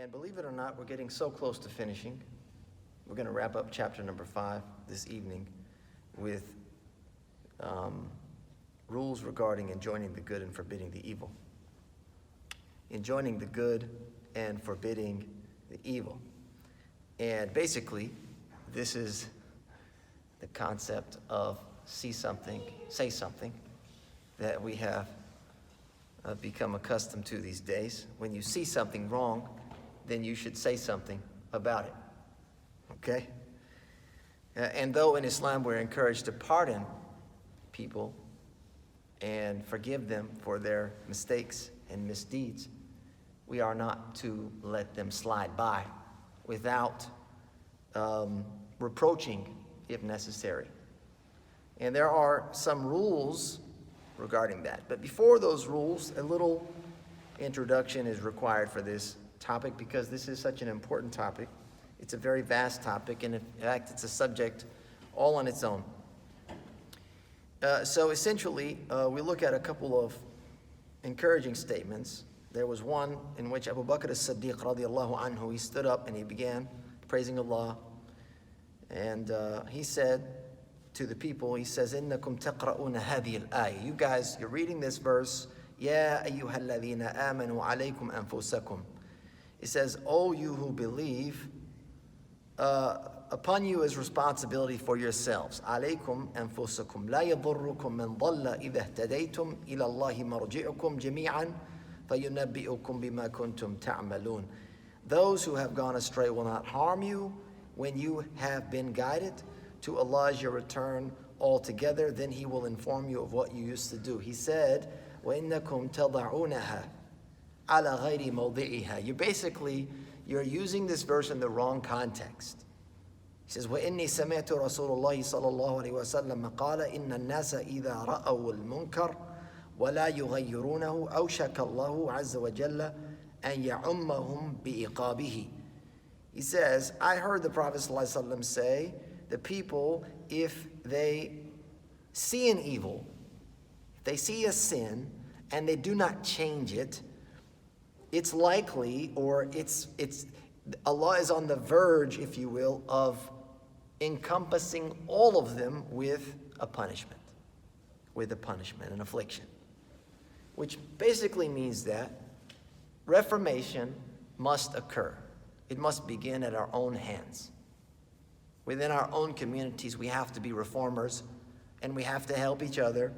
And believe it or not, we're getting so close to finishing. We're going to wrap up chapter number 5 this evening with rules regarding enjoining the good and forbidding the evil. Enjoining the good and forbidding the evil. And basically, this is the concept of see something, say something that we have become accustomed to these days. When you see something wrong, then you should say something about it. Okay? And though in Islam we're encouraged to pardon people and forgive them for their mistakes and misdeeds, we are not to let them slide by without reproaching if necessary. And there are some rules regarding that. But before those rules, a little introduction is required for this topic because this is such an important topic. It's a very vast topic, and in fact, it's a subject all on its own. So essentially, we look at a couple of encouraging statements. There was one in which Abu Bakr as-Siddiq radiallahu anhu, he stood up and he began praising Allah. And he said to the people, he says, إِنَّكُمْ تَقْرَؤُونَ هَذِهِ الْآيَةِ. You guys, you're reading this verse. يَا أَيُّهَا الَّذِينَ آمَنُوا عَلَيْكُمْ أَنفُسَكُمْ. It says, O you who believe, upon you is responsibility for yourselves. عليكم أنفسكم لا يضركم من ضل إذا اهتديتم إلى الله مرجعكم جميعا فينبئكم بما كنتم تعملون. Those who have gone astray will not harm you when you have been guided. To Allah is your return altogether, then He will inform you of what you used to do. He said, وَإِنَّكُمْ تَضَعُونَهَا عَلَى غَيْرِ مَوْضِعِهَا. You're using this verse in the wrong context. He says, وَإِنِّي سَمِعْتُ رَسُولُ اللَّهِ صَلَى اللَّهُ عَلَيْهِ وَسَلَّمَ قَالَ إِنَّ النَّاسَ إِذَا رَأَوُا الْمُنْكَرَ وَلَا يُغَيِّرُونَهُ أَوْشَكَ اللَّهُ عَزَّ وَجَلَّ أَنْ يَعُمَّهُمْ بِإِقَابِهِ. He says, I heard the Prophet ﷺ say, the people, if they see an evil, if they see a sin, and they do not change it, it's likely, or it's Allah is on the verge, if you will, of encompassing all of them with a punishment, an affliction. Which basically means that reformation must occur. It must begin at our own hands. Within our own communities, we have to be reformers, and we have to help each other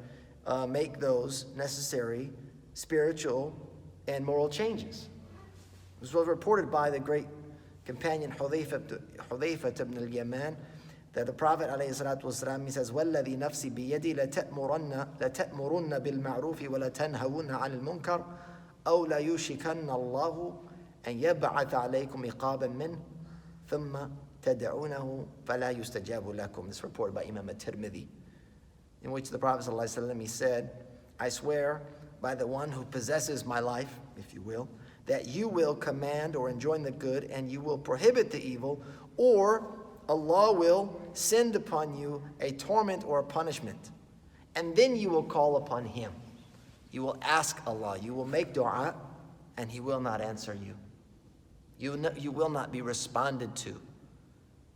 make those necessary spiritual and moral changes. This was reported by the great companion Hudhayfa ibn al-Yaman that the Prophet ﷺ, he says, وَالَّذِي نَفْسِي بِيَدِي لَتَأْمُرُنَّ بِالْمَعْرُوفِ وَلَتَنْهَوُنَّ عَنِ الْمُنْكَرِ أَوْ لَيُوشِكَنَّ اللَّهُ أَنْ يَبْعَثَ عَلَيْكُمْ عِقَابًا مِنْهُ ثُمَّ تَدْعُونَهُ فَلَا يُسْتَجَابُ لَكُمْ. This is reported by Imam al-Tirmidhi, in which the Prophet ﷺ, he said, I swear by the one who possesses my life, if you will, that you will command or enjoin the good and you will prohibit the evil, or Allah will send upon you a torment or a punishment. And then you will call upon Him. You will ask Allah. You will make dua, and He will not answer you. You will not be responded to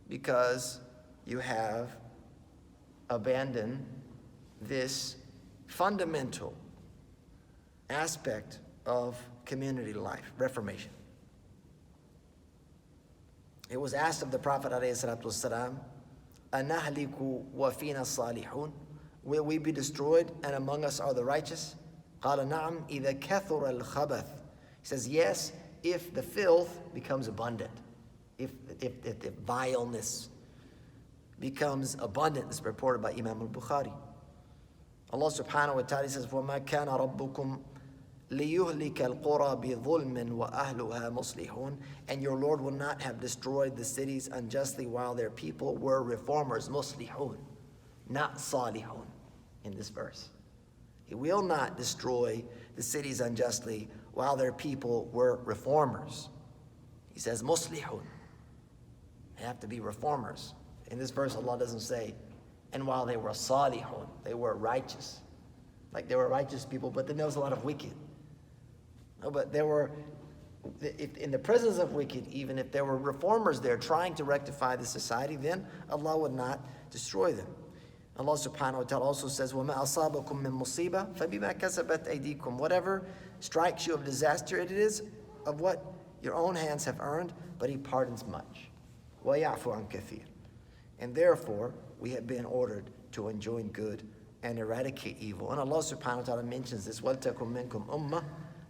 because you have abandoned this fundamental aspect of community life, reformation. It was asked of the Prophet ﷺ, أَنَهْلِكُ وَفِينَا الصَّالِحُونَ. Will we be destroyed and among us are the righteous? قَالَ نَعَمْ إِذَا كَثُرَ الْخَبَثِ. He says, yes, if the filth becomes abundant, if the vileness becomes abundant. This is reported by Imam al-Bukhari. Allah subhanahu wa ta'ala says, وَمَا كَانَ رَبُّكُمْ لِيُهْلِكَ الْقُرَى بِظُلْمٍ وَأَهْلُهَا مُصْلِحُونَ. And your Lord will not have destroyed the cities unjustly while their people were reformers, muslihun, not salihun in this verse. He will not destroy the cities unjustly while their people were reformers. He says muslihun. They have to be reformers. In this verse, Allah doesn't say, and while they were salihun, they were righteous. Like they were righteous people, but then there was a lot of wicked. No, but there were if in the presence of wicked, even if there were reformers there trying to rectify the society, then Allah would not destroy them. Allah subhanahu wa ta'ala also says, وَمَا أَصَابَكُم مِّن مُّصِيبَةٍ فَبِمَا كَسَبَتْ أَيْدِيكُم. Whatever strikes you of disaster, it is of what your own hands have earned, but He pardons much. وَيَعْفُ عَنْ كَثِيرٍ. And therefore, we have been ordered to enjoin good and eradicate evil. And Allah subhanahu wa ta'ala mentions this, وَلْتَكُم مِّنكُمْ أُمَّةٌ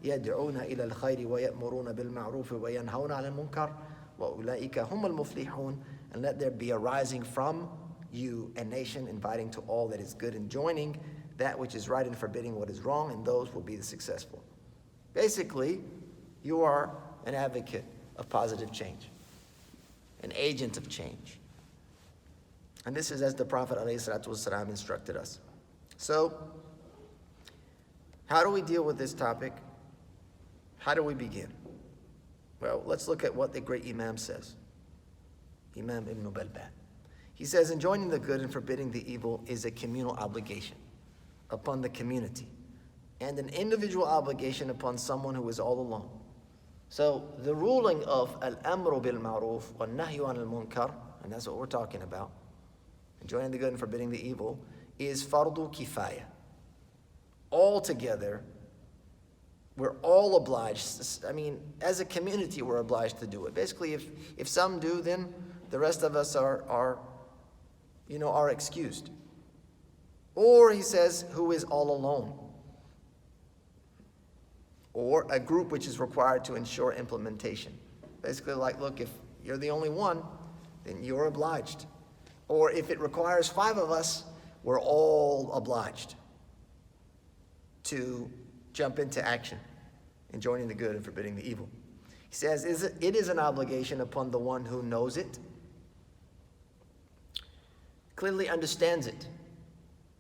يَدْعُونَ إِلَى الْخَيْرِ وَيَأْمُرُونَ بِالْمَعْرُوفِ وَيَنْهَوْنَ عَنِ الْمُنكَرِ وَأُولَٰئِكَ هُمُ الْمُفْلِحُونَ. And let there be a rising from you, a nation inviting to all that is good and joining that which is right and forbidding what is wrong, and those will be the successful. Basically, you are an advocate of positive change, an agent of change. And this is as the Prophet ﷺ instructed us. So, how do we deal with this topic? How do we begin? Well, let's look at what the great Imam says. Imam Ibn Balban. He says, enjoining the good and forbidding the evil is a communal obligation upon the community, and an individual obligation upon someone who is all alone. So the ruling of al-amru bil ma'ruf wa nahyu anil munkar, and that's what we're talking about, enjoining the good and forbidding the evil, is fardu kifaya. All together, we're all obliged. I mean, as a community, we're obliged to do it. Basically, if some do, then the rest of us are excused. Or he says, who is all alone? Or a group which is required to ensure implementation. Basically, like, look, if you're the only one, then you're obliged. Or if it requires 5 of us, we're all obliged to jump into action, enjoining the good and forbidding the evil. He says, it is an obligation upon the one who knows it, clearly understands it,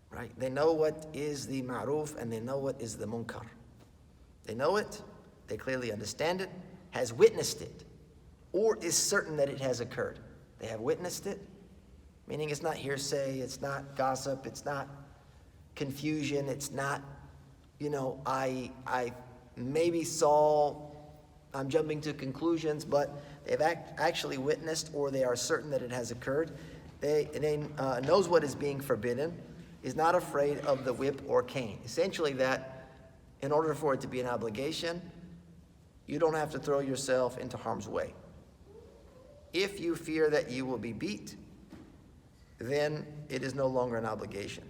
right? They know what is the ma'ruf and they know what is the munkar. They know it, they clearly understand it, has witnessed it, or is certain that it has occurred. They have witnessed it, meaning it's not hearsay, it's not gossip, it's not confusion, it's not, I maybe saw, I'm jumping to conclusions, but they've actually witnessed, or they are certain that it has occurred. They knows what is being forbidden, is not afraid of the whip or cane. Essentially that in order for it to be an obligation, you don't have to throw yourself into harm's way. If you fear that you will be beat, then it is no longer an obligation.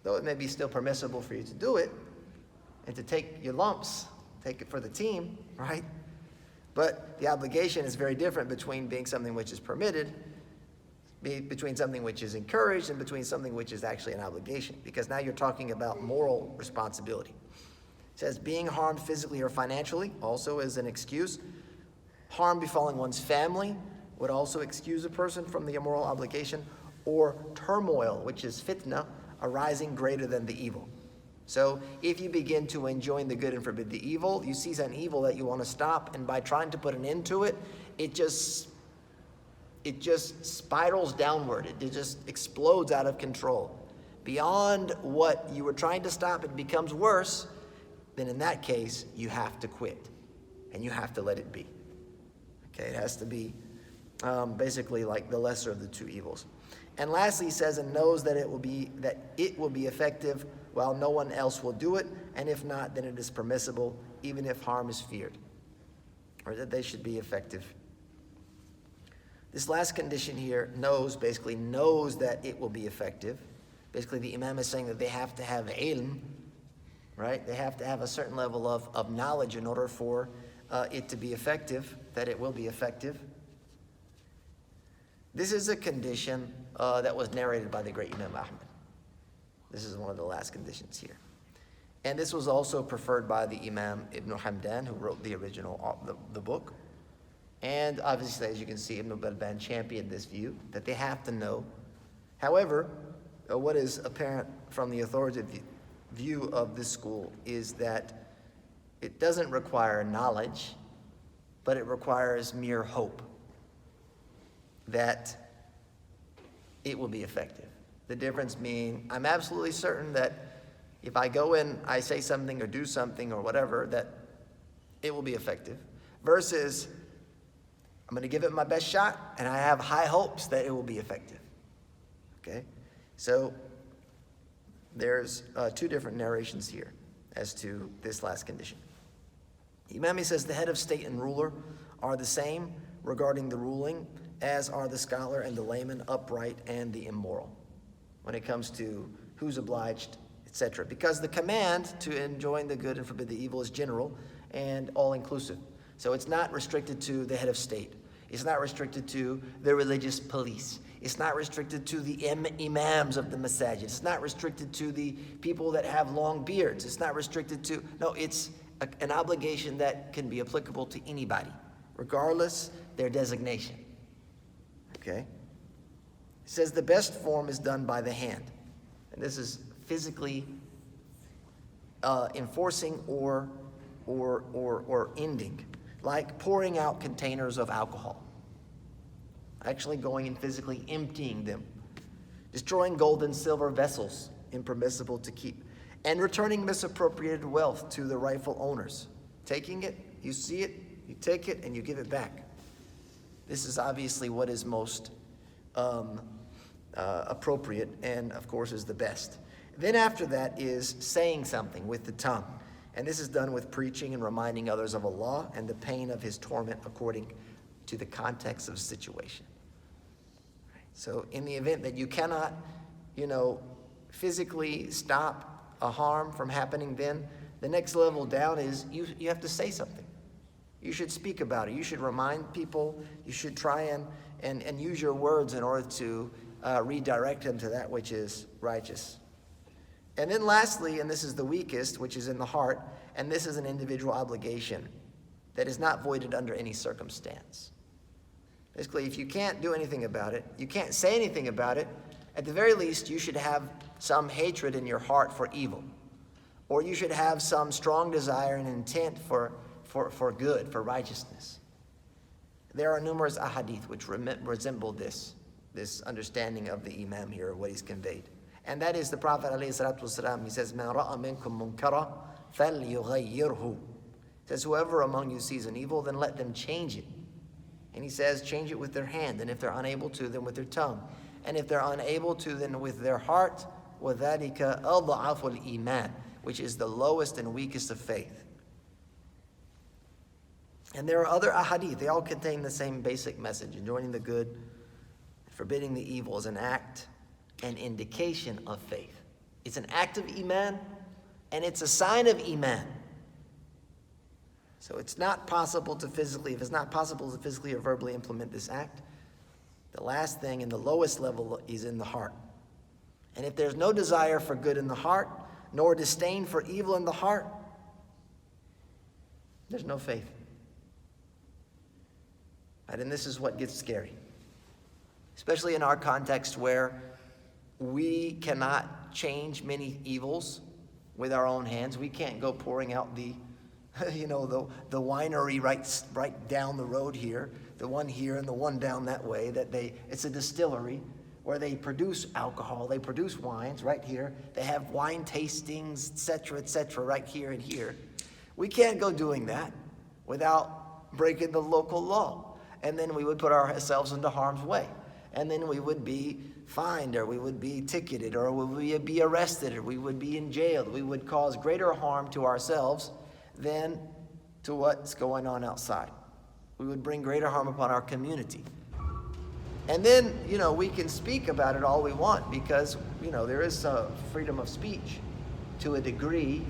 Though it may be still permissible for you to do it and to take your lumps, take it for the team, right? But the obligation is very different between being something which is permitted, between something which is encouraged, and between something which is actually an obligation, because now you're talking about moral responsibility. It says being harmed physically or financially also is an excuse. Harm befalling one's family would also excuse a person from the immoral obligation, or turmoil, which is fitna, arising greater than the evil. So if you begin to enjoin the good and forbid the evil, you see an evil that you want to stop, and by trying to put an end to it, it just spirals downward. It just explodes out of control. Beyond what you were trying to stop, it becomes worse. Then in that case, you have to quit, and you have to let it be. Okay, it has to be basically like the lesser of the two evils. And lastly, he says, and knows that it will be effective while no one else will do it, and if not, then it is permissible, even if harm is feared, or that they should be effective. This last condition here, basically knows that it will be effective. Basically, the Imam is saying that they have to have ilm, right? They have to have a certain level of knowledge in order for it to be effective, that it will be effective. This is a condition that was narrated by the great Imam Ahmad. This is one of the last conditions here. And this was also preferred by the Imam Ibn Hamdan, who wrote the original, the book. And obviously, as you can see, Ibn Balban championed this view, that they have to know. However, what is apparent from the authoritative view of this school is that it doesn't require knowledge, but it requires mere hope that it will be effective. The difference being, I'm absolutely certain that if I go in, I say something or do something or whatever, that it will be effective. versus I'm going to give it my best shot and I have high hopes that it will be effective. Okay? So there's two different narrations here as to this last condition. Imam says the head of state and ruler are the same regarding the ruling as are the scholar and the layman, upright and the immoral, when it comes to who's obliged, etc. Because the command to enjoin the good and forbid the evil is general and all-inclusive. So it's not restricted to the head of state. It's not restricted to the religious police. It's not restricted to the imams of the masajid. It's not restricted to the people that have long beards. It's not restricted to, no, it's an obligation that can be applicable to anybody, regardless their designation. Okay? It says the best form is done by the hand. And this is physically enforcing or ending, like pouring out containers of alcohol. Actually going and physically emptying them. Destroying gold and silver vessels, impermissible to keep. And returning misappropriated wealth to the rightful owners. Taking it, you see it, you take it, and you give it back. This is obviously what is most appropriate and, of course, is the best. Then after that is saying something with the tongue. And this is done with preaching and reminding others of Allah and the pain of his torment according to the context of the situation. So in the event that you cannot, physically stop a harm from happening, then the next level down is you have to say something. You should speak about it. You should remind people. You should try and use your words in order to redirect them to that which is righteous. And then lastly, and this is the weakest, which is in the heart, and this is an individual obligation that is not voided under any circumstance. Basically, if you can't do anything about it, you can't say anything about it, at the very least, you should have some hatred in your heart for evil. Or you should have some strong desire and intent for good, for righteousness. There are numerous ahadith which resemble this understanding of the Imam here, what he's conveyed. And that is the Prophet ﷺ, he says, مَنْ رَأَ مِنْكُمْ مُنْكَرًا فَلْيُغَيِّرْهُ. He says, whoever among you sees an evil, then let them change it. And he says, change it with their hand, and if they're unable to, then with their tongue. And if they're unable to, then with their heart, وَذَلِكَ أَضْعَفُ الْإِيمَانِ, which is the lowest and weakest of faith. And there are other ahadith, they all contain the same basic message. Enjoining the good, forbidding the evil is an act, an indication of faith. It's an act of iman, and it's a sign of iman. So it's not possible to physically, if it's not possible to physically or verbally implement this act, the last thing and the lowest level is in the heart. And if there's no desire for good in the heart, nor disdain for evil in the heart, there's no faith. Right? And this is what gets scary. Especially in our context where we cannot change many evils with our own hands. We can't go pouring out the winery right down the road here, the one here and the one down that way, it's a distillery where they produce alcohol, they produce wines right here, they have wine tastings, etc., right here and here. We can't go doing that without breaking the local law. And then we would put ourselves into harm's way. And then we would be fined, or we would be ticketed, or we would be arrested, or we would be in jail. We would cause greater harm to ourselves than to what's going on outside. We would bring greater harm upon our community. And then, we can speak about it all we want because, there is freedom of speech to a degree,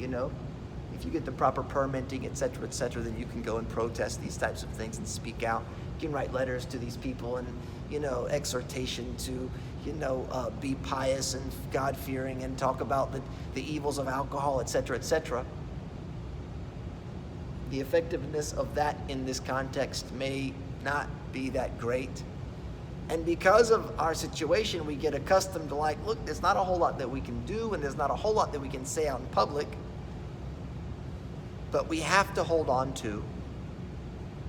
If you get the proper permitting, etc., then you can go and protest these types of things and speak out. You can write letters to these people and, exhortation to, be pious and God-fearing and talk about the evils of alcohol, etc. The effectiveness of that in this context may not be that great. And because of our situation, we get accustomed to look, there's not a whole lot that we can do and there's not a whole lot that we can say out in public. But we have to hold on to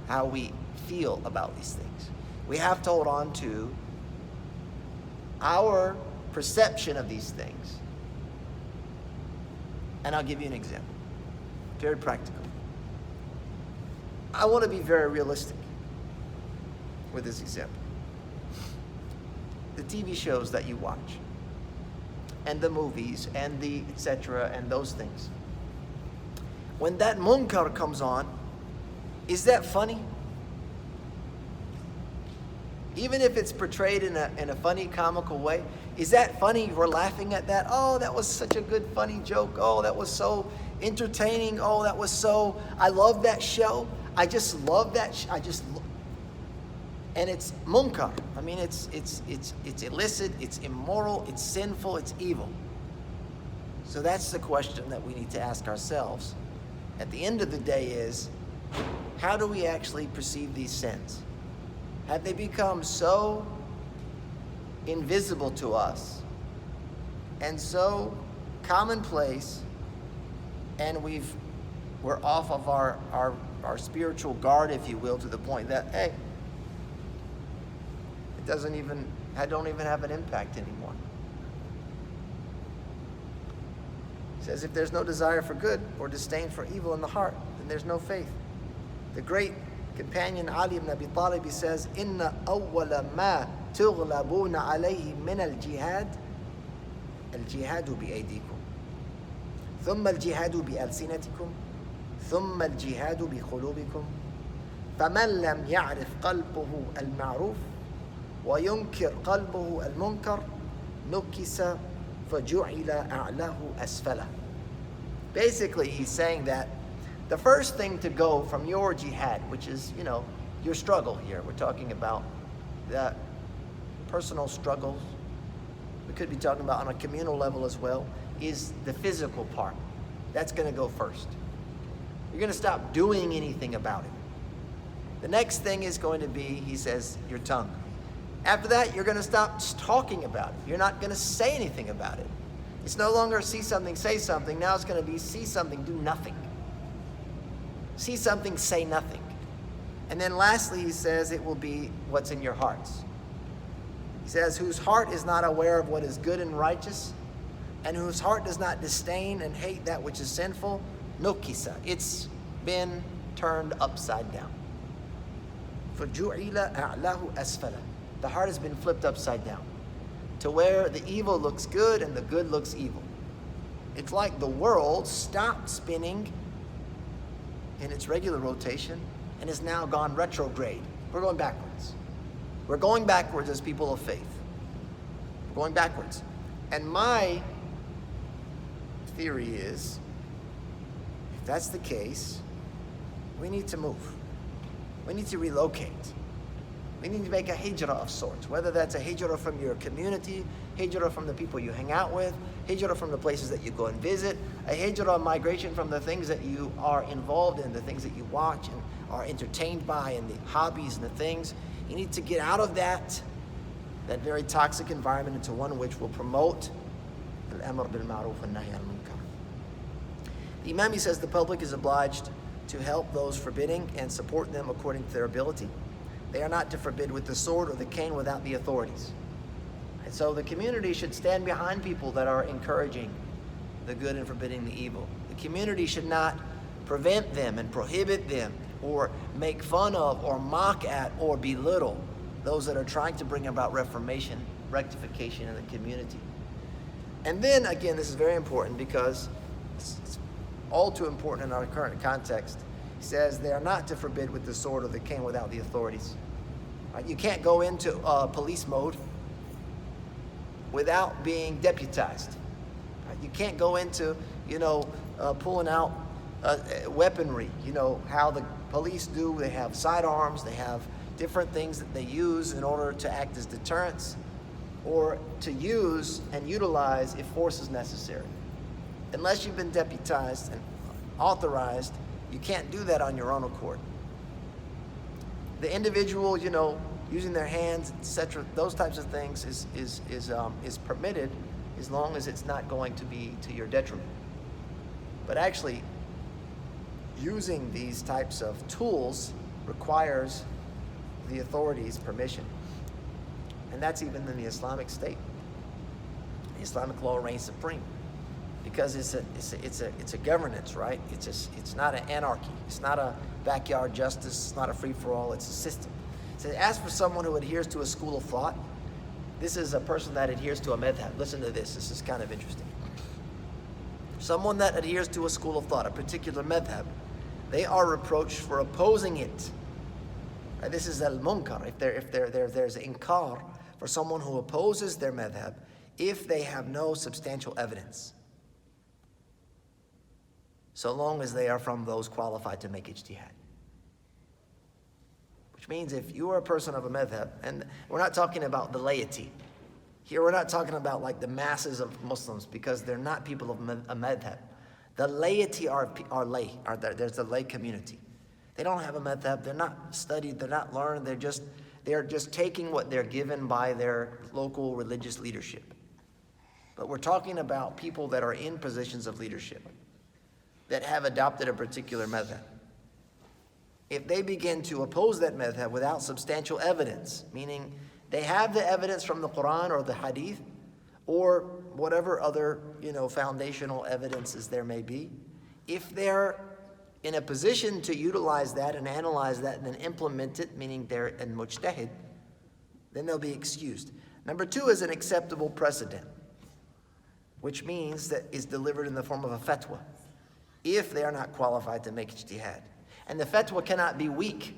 how we feel about these things. We have to hold on to our perception of these things. And I'll give you an example. Very practical. I want to be very realistic with this example. The TV shows that you watch, and the movies, and the etc., and those things. When that munkar comes on, is that funny? Even if it's portrayed in a funny, comical way, is that funny? We're laughing at that. Oh, that was such a good, funny joke. Oh, that was so entertaining. Oh, that was so, I love that show. I just love that. And it's munkar. I mean, it's illicit, it's immoral, it's sinful, it's evil. So that's the question that we need to ask ourselves at the end of the day is, how do we actually perceive these sins? Have they become so invisible to us and so commonplace, and we're off of our spiritual guard, if you will, to the point that, hey, I don't even have an impact anymore. It says, if there's no desire for good or disdain for evil in the heart, then there's no faith. The great companion Ali ibn Abi Talib, he says, Inna awwala ma tughlabuna alayhi min al-jihad al-jihadu bi-aydikum, thumma al-jihadu bi-alsinatikum, thumma al-jihadu bi-khulubikum, faman lam ya'rif qalbuhu al-ma'ruf wa yunkir qalbuhu al-munkar nukisa faju'ila a'lahu asfala. Basically, he's saying that the first thing to go from your jihad, which is, your struggle here, we're talking about the personal struggles, we could be talking about on a communal level as well, is the physical part. That's going to go first. You're going to stop doing anything about it. The next thing is going to be, he says, your tongue. After that, you're going to stop talking about it. You're not going to say anything about it. It's no longer see something, say something. Now it's going to be see something, do nothing. See something, say nothing. And then lastly, he says it will be what's in your hearts. He says, whose heart is not aware of what is good and righteous, and whose heart does not disdain and hate that which is sinful, nukisa. It's been turned upside down. فَجُعِلَ أَعْلَهُ أَسْفَلًا. The heart has been flipped upside down to where the evil looks good and the good looks evil. It's like the world stopped spinning in its regular rotation and has now gone retrograde. We're going backwards. We're going backwards as people of faith. We're going backwards. And my theory is, if that's the case, we need to move. We need to relocate. We need to make a hijrah of sorts, whether that's a hijrah from your community, hijrah from the people you hang out with, hijrah from the places that you go and visit, a hijrah migration from the things that you are involved in, the things that you watch and are entertained by, and the hobbies and the things. You need to get out of that very toxic environment into one which will promote al-amr bil ma'ruf and nahy al-munkar. The Imam, he says, the public is obliged to help those forbidding and support them according to their ability. They are not to forbid with the sword or the cane without the authorities. And so the community should stand behind people that are encouraging the good and forbidding the evil. The community should not prevent them and prohibit them or make fun of or mock at or belittle those that are trying to bring about reformation, rectification in the community. And then again, this is very important because it's all too important in our current context. He says they are not to forbid with the sword or the cane without the authorities. Right? You can't go into police mode without being deputized. Right? You can't go into, pulling out weaponry. You know how the police do. They have sidearms. They have different things that they use in order to act as deterrents or to use and utilize if force is necessary. Unless you've been deputized and authorized, you can't do that on your own accord. The individual, using their hands, etc., those types of things is permitted as long as it's not going to be to your detriment. But actually, using these types of tools requires the authorities' permission. And that's even in the Islamic state. The Islamic law reigns supreme. because it's a governance, right? It's not an anarchy. It's not a backyard justice. It's not a free-for-all. It's a system. So as for someone who adheres to a school of thought, this is a person that adheres to a madhab. Listen to this. This is kind of interesting. Someone that adheres to a school of thought, a particular madhab, they are reproached for opposing it. Right? This is al-munkar. If there's inkar for someone who opposes their madhab, if they have no substantial evidence, so long as they are from those qualified to make ijtihad. Which means if you are a person of a madhab, and we're not talking about the laity. Here we're not talking about like the masses of Muslims, because they're not people of a madhab. The laity are lay. There's a lay community. They don't have a madhab. They're not studied. They're not learned. They're just taking what they're given by their local religious leadership. But we're talking about people that are in positions of leadership, that have adopted a particular madhab. If they begin to oppose that madhab without substantial evidence, meaning they have the evidence from the Quran or the Hadith, or whatever other foundational evidences there may be, if they're in a position to utilize that and analyze that and then implement it, meaning they're an mujtahid, then they'll be excused. Number two is an acceptable precedent, which means that is delivered in the form of a fatwa, if they are not qualified to make ijtihad. And the fatwa cannot be weak,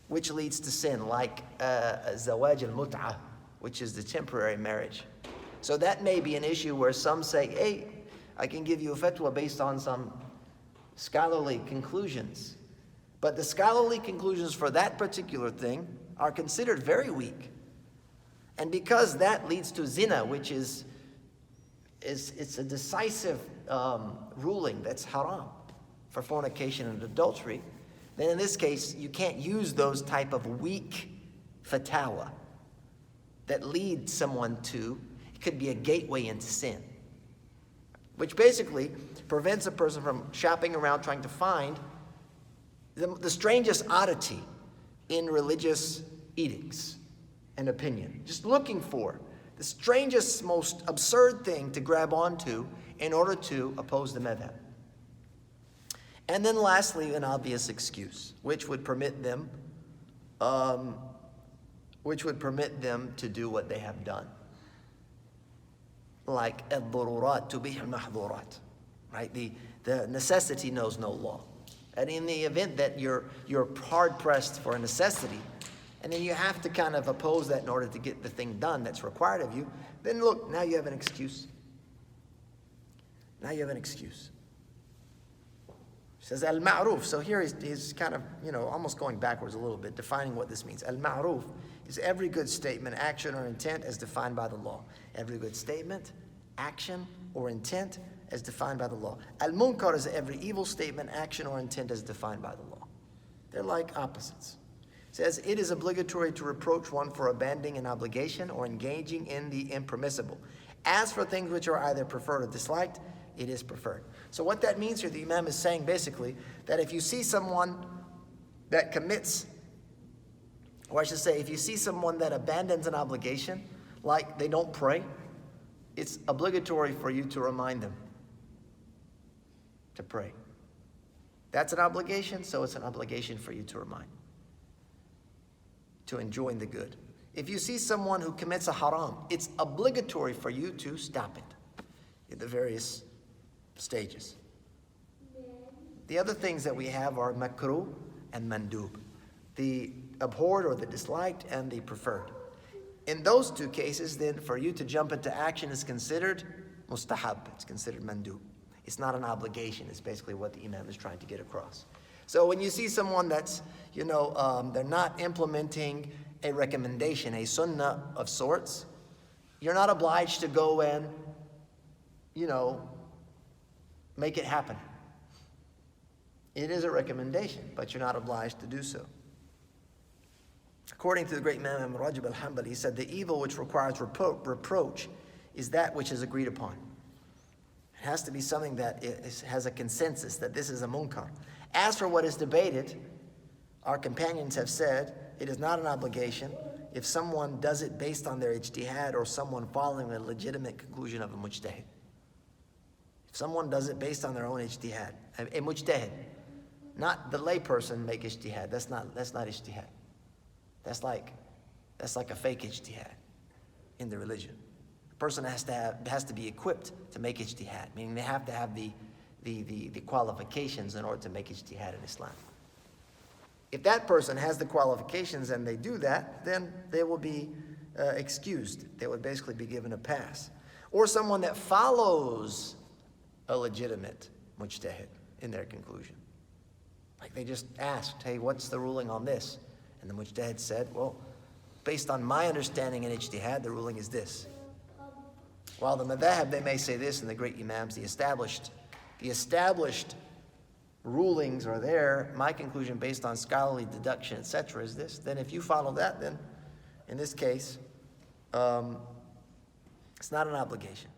which leads to sin, like zawaj al-mut'ah, which is the temporary marriage. So that may be an issue where some say, hey, I can give you a fatwa based on some scholarly conclusions. But the scholarly conclusions for that particular thing are considered very weak. And because that leads to zina, which it's a decisive ruling that's haram for fornication and adultery, then in this case, you can't use those type of weak fatwa that lead someone to, it could be a gateway into sin, which basically prevents a person from shopping around trying to find the strangest oddity in religious edicts and opinion. Just looking for the strangest, most absurd thing to grab onto in order to oppose the madhab. And then lastly, an obvious excuse, which would permit them to do what they have done. Like al-dururat tubih al-mahdhurat, right? The necessity knows no law. And in the event that you're hard pressed for a necessity, and then you have to kind of oppose that in order to get the thing done that's required of you, then look, now you have an excuse. Now you have an excuse. Says al-ma'ruf. So here he's kind of, almost going backwards a little bit, defining what this means. Al-ma'ruf is every good statement, action, or intent as defined by the law. Every good statement, action, or intent as defined by the law. Al-munkar is every evil statement, action, or intent as defined by the law. They're like opposites. It says it is obligatory to reproach one for abandoning an obligation or engaging in the impermissible. As for things which are either preferred or disliked, it is preferred. So what that means here, the Imam is saying basically that if you see someone that commits, or I should say, if you see someone that abandons an obligation, like they don't pray, it's obligatory for you to remind them to pray. That's an obligation, so it's an obligation for you to remind, to enjoin the good. If you see someone who commits a haram, it's obligatory for you to stop it in the various stages. The other things that we have are makruh and mandub, the abhorred or the disliked and the preferred. In those two cases, then for you to jump into action is considered mustahab, it's considered mandub. It's not an obligation, it's basically what the Imam is trying to get across. So when you see someone that's, they're not implementing a recommendation, a sunnah of sorts, you're not obliged to go and, make it happen. It is a recommendation, but you're not obliged to do so. According to the great Imam Rajab al-Hanbali, he said, the evil which requires reproach is that which is agreed upon. It has to be something that has a consensus that this is a munkar. As for what is debated, our companions have said it is not an obligation if someone does it based on their ijtihad or someone following a legitimate conclusion of a mujtahid. If someone does it based on their own ijtihad, a mujtahid, not the layperson make ijtihad. That's not ijtihad. That's like a fake ijtihad in the religion. The person has to be equipped to make ijtihad, meaning they have to have the qualifications in order to make ijtihad in Islam. If that person has the qualifications and they do that, then they will be excused. They would basically be given a pass. Or someone that follows a legitimate mujtahid in their conclusion. Like they just asked, hey, what's the ruling on this? And the mujtahid said, well, based on my understanding in ijtihad, the ruling is this. While the madhab, they may say this, and the great imams, the established rulings are there, my conclusion based on scholarly deduction, etc., is this. Then if you follow that, then in this case, it's not an obligation.